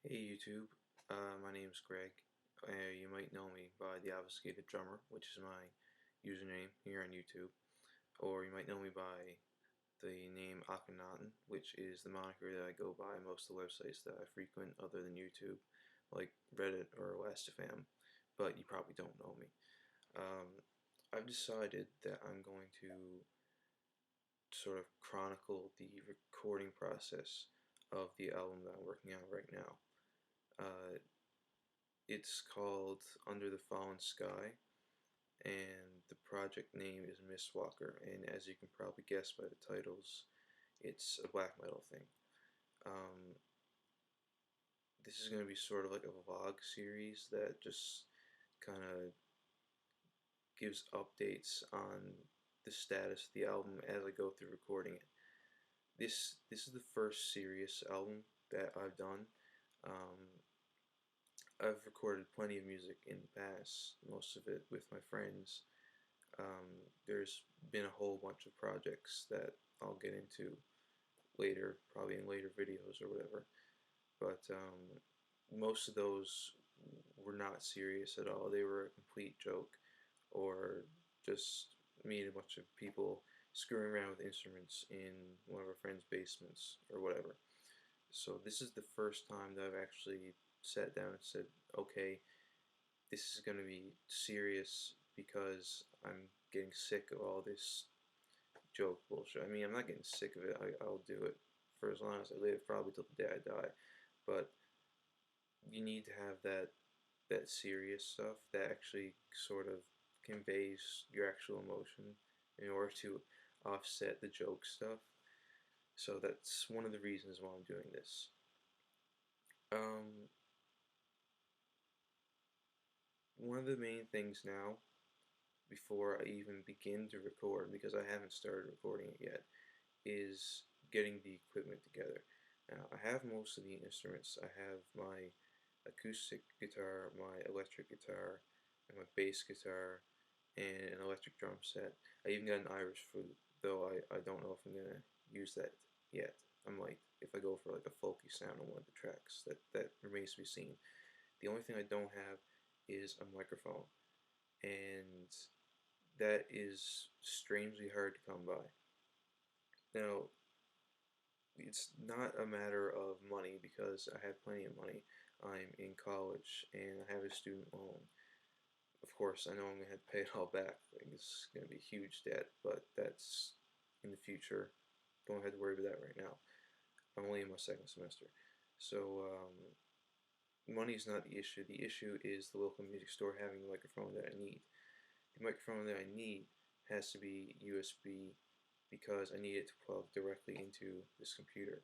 Hey YouTube, my name's Greg. You might know me by the Obfuscated Drummer, which is my username here on YouTube, or you might know me by the name Akhenaten, which is the moniker that I go by most of the websites that I frequent other than YouTube, like Reddit or Last.fm, but you probably don't know me. I've decided that I'm going to sort of chronicle the recording process of the album that I'm working on right now. Uh, It's called Under the Fallen Sky, and the project name is Mistwalker. And as you can probably guess by the titles, it's a black metal thing. Um, this is going to be sort of like a vlog series that just kind of gives updates on the status of the album as I go through recording it. This is the first serious album that I've done. Um, I've recorded plenty of music in the past, most of it with my friends. There's been a whole bunch of projects that I'll get into later, probably in later videos or whatever. But most of those were not serious at all. They were a complete joke, or just me and a bunch of people screwing around with instruments in one of our friends' basements or whatever. So this is the first time that I've actually sat down and said, okay, this is going to be serious because I'm getting sick of all this joke bullshit. I mean, I'm not getting sick of it. I'll do it for as long as I live, probably till the day I die. But you need to have that serious stuff that actually sort of conveys your actual emotion in order to offset the joke stuff. So that's one of the reasons why I'm doing this. Um, One of the main things now, before I even begin to record, because I haven't started recording it yet, is getting the equipment together. Now, I have most of the instruments. I have my acoustic guitar, my electric guitar, and my bass guitar, and an electric drum set. I even got an Irish flute, though I don't know if I'm going to use that yet. I might, if I go for like a folky sound on one of the tracks. That remains to be seen. The only thing I don't have is a microphone, and that is strangely hard to come by. Now, it's not a matter of money because I have plenty of money. I'm in college and I have a student loan. Of course, I know I'm going to have to pay it all back. Like, it's going to be a huge debt, but that's in the future. Don't have to worry about that right now. I'm only in my second semester. So, money is not the issue. The issue is the local music store having the microphone that I need. The microphone that I need has to be USB because I need it to plug directly into this computer.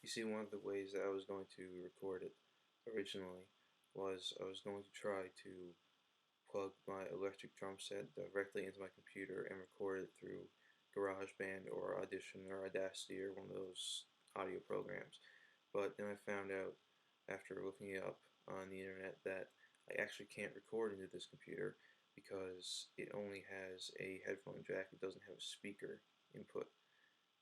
You see, one of the ways that I was going to record it originally was I was going to try to plug my electric drum set directly into my computer and record it through GarageBand or Audition or Audacity or one of those audio programs. But then I found out after looking it up on the internet that I actually can't record into this computer because it only has a headphone jack. It doesn't have a speaker input,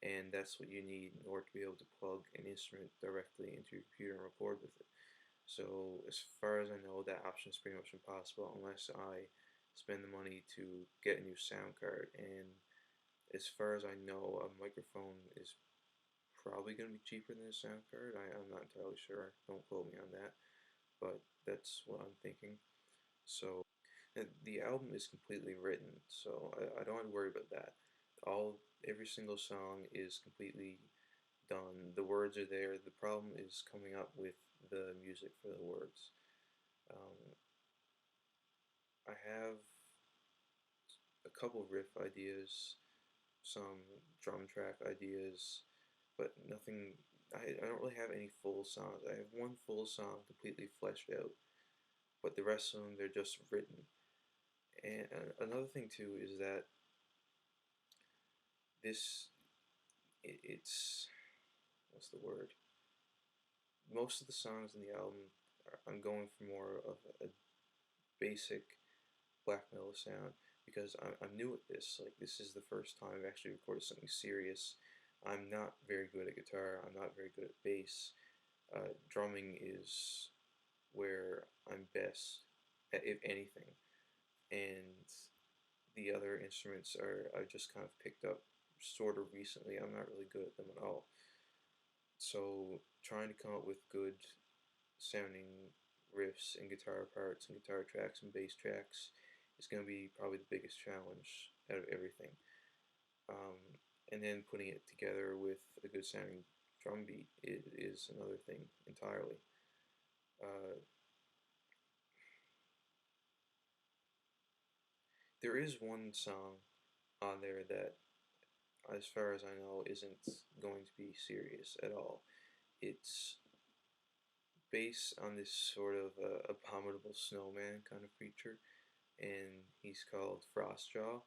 and that's what you need in order to be able to plug an instrument directly into your computer and record with it. So as far as I know, that option is pretty much impossible unless I spend the money to get a new sound card. And as far as I know, a microphone is probably going to be cheaper than a sound card. I'm not entirely sure. Don't quote me on that, but that's what I'm thinking. So and the album is completely written, so I don't have to worry about that. Every single song is completely done. The words are there. The problem is coming up with the music for the words. Um, I have a couple riff ideas, some drum track ideas, but nothing. I don't really have any full songs. I have one full song completely fleshed out, but the rest of them they're just written. And another thing too is that this it's what's the word? Most of the songs in the album I'm going for more of a basic black metal sound because I'm new at this. Like, this is the first time I've actually recorded something serious. I'm not very good at guitar. I'm not very good at bass. Drumming is where I'm best at, if anything, and the other instruments are I've just kind of picked up sort of recently. I'm not really good at them at all. So trying to come up with good sounding riffs and guitar parts and guitar tracks and bass tracks is going to be probably the biggest challenge out of everything. And then putting it together with a good sounding drum beat is another thing entirely. Uh, there is one song on there that, as far as I know, isn't going to be serious at all. It's based on this sort of abominable snowman kind of creature, and he's called Frostjaw.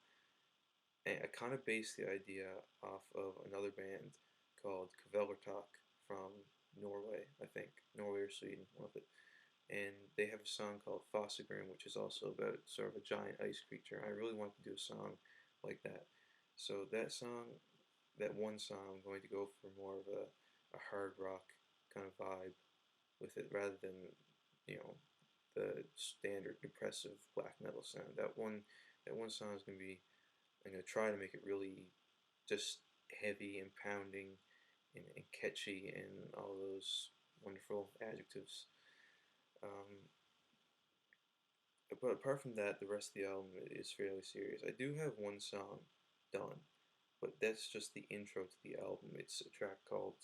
And I kind of based the idea off of another band called Kvelertak from Norway, I think. Norway or Sweden, one of it. And they have a song called Fossegrim, which is also about sort of a giant ice creature. I really want to do a song like that. So that song, that one song, I'm going to go for more of a hard rock kind of vibe with it rather than, you know, the standard depressive black metal sound. That one song is going to be, I'm going to try to make it really just heavy and pounding and catchy and all those wonderful adjectives. Um, but apart from that, the rest of the album is fairly serious. I do have one song done, but that's just the intro to the album. It's a track called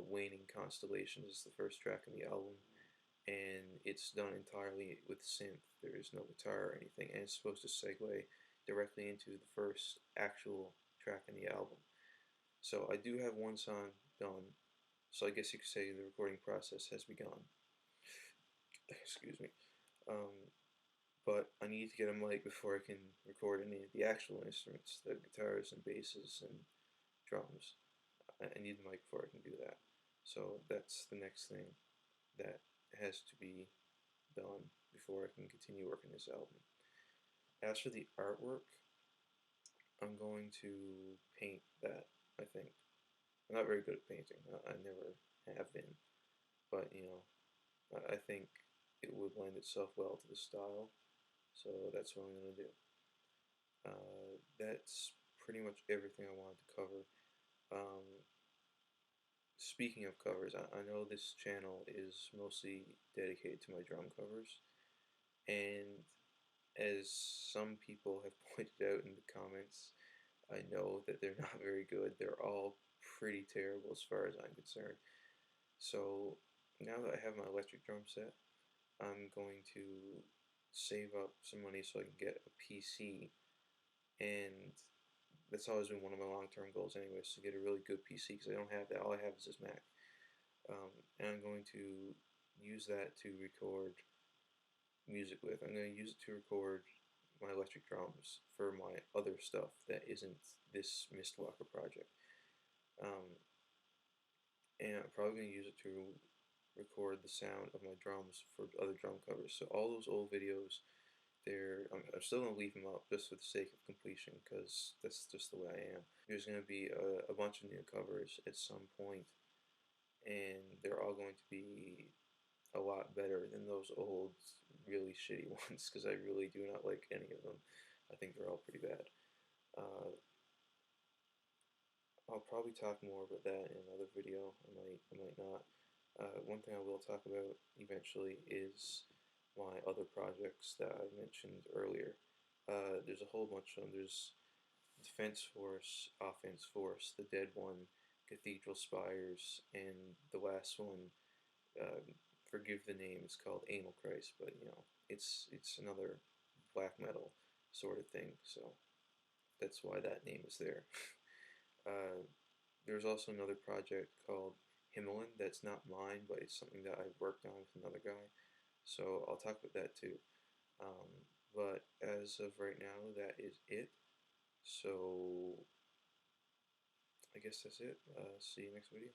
Waning Constellations. It's the first track in the album, and it's done entirely with synth. There is no guitar or anything, and it's supposed to segue directly into the first actual track in the album. So I do have one song done. So I guess you could say the recording process has begun. Excuse me. Um, but I need to get a mic before I can record any of the actual instruments, the guitars and basses and drums. I need the mic before I can do that. So that's the next thing that has to be done before I can continue working this album. As for the artwork, I'm going to paint that, I think. I'm not very good at painting. I never have been. But, I think it would lend itself well to the style. So that's what I'm going to do. That's pretty much everything I wanted to cover. Um, Speaking of covers, I know this channel is mostly dedicated to my drum covers. And as some people have pointed out in the comments, I know that they're not very good. They're all pretty terrible as far as I'm concerned. So now that I have my electric drum set, I'm going to save up some money so I can get a PC. And that's always been one of my long-term goals anyways, to get a really good PC, because I don't have that. All I have is this Mac. And I'm going to use that to record music with. I'm going to use it to record my electric drums for my other stuff that isn't this Mistwalker project. And I'm probably going to use it to record the sound of my drums for other drum covers. So all those old videos, I'm still going to leave them up just for the sake of completion, because that's just the way I am. There's going to be a bunch of new covers at some point, and they're all going to be a lot better than those old, really shitty ones, because I really do not like any of them. I think they're all pretty bad. Uh, I'll probably talk more about that in another video. I might not. One thing I will talk about eventually is my other projects that I mentioned earlier. There's a whole bunch of them. There's Defense Force, Offense Force, The Dead One, Cathedral Spires, and the last one, uh, forgive the name, it's called Anal Christ, but it's another black metal sort of thing, so that's why that name is there. uh, there's also another project called Himmelin that's not mine, but it's something that I've worked on with another guy, so I'll talk about that too. But as of right now, that is it. So I guess that's it. See you next video.